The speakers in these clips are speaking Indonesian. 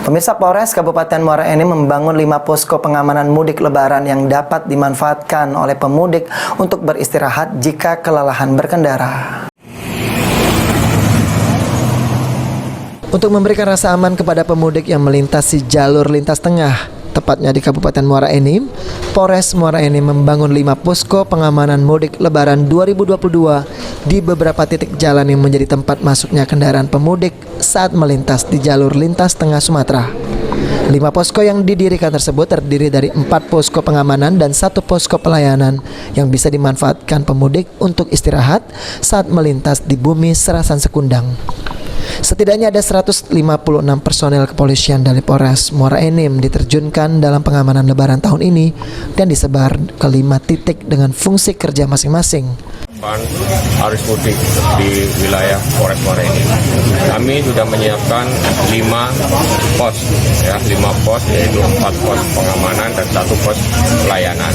Pemirsa, Polres Kabupaten Muara Enim membangun 5 posko pengamanan mudik lebaran yang dapat dimanfaatkan oleh pemudik untuk beristirahat jika kelelahan berkendara. Untuk memberikan rasa aman kepada pemudik yang melintasi jalur lintas tengah, tepatnya di Kabupaten Muara Enim, Polres Muara Enim membangun 5 posko pengamanan mudik lebaran 2022 di beberapa titik jalan yang menjadi tempat masuknya kendaraan pemudik saat melintas di jalur lintas tengah Sumatera. 5 posko yang didirikan tersebut terdiri dari 4 posko pengamanan dan 1 posko pelayanan yang bisa dimanfaatkan pemudik untuk istirahat saat melintas di bumi Serasan Sekundang. Setidaknya ada 156 personel kepolisian dari Polres Muara Enim diterjunkan dalam pengamanan lebaran tahun ini dan disebar ke 5 titik dengan fungsi kerja masing-masing. Arus mudik di wilayah Polres Muara Enim, kami sudah menyiapkan 5 pos, 5 pos, yaitu 4 pos pengamanan dan 1 pos pelayanan.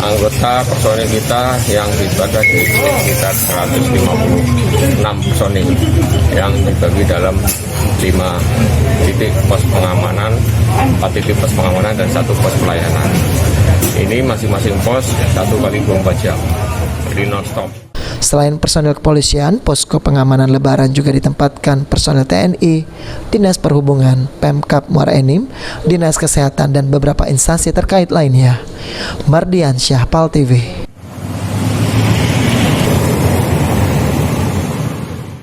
Anggota personil kita yang dibagi di sekitar 156 personil yang dibagi dalam 5 titik pos pengamanan, 4 titik pos pengamanan dan 1 pos pelayanan. Ini masing-masing pos 1 kali 24 jam. Non-stop. Selain personel kepolisian, posko pengamanan lebaran juga ditempatkan personel TNI, Dinas Perhubungan, Pemkab Muara Enim, Dinas Kesehatan dan beberapa instansi terkait lainnya. Mardiansyah, PAL TV.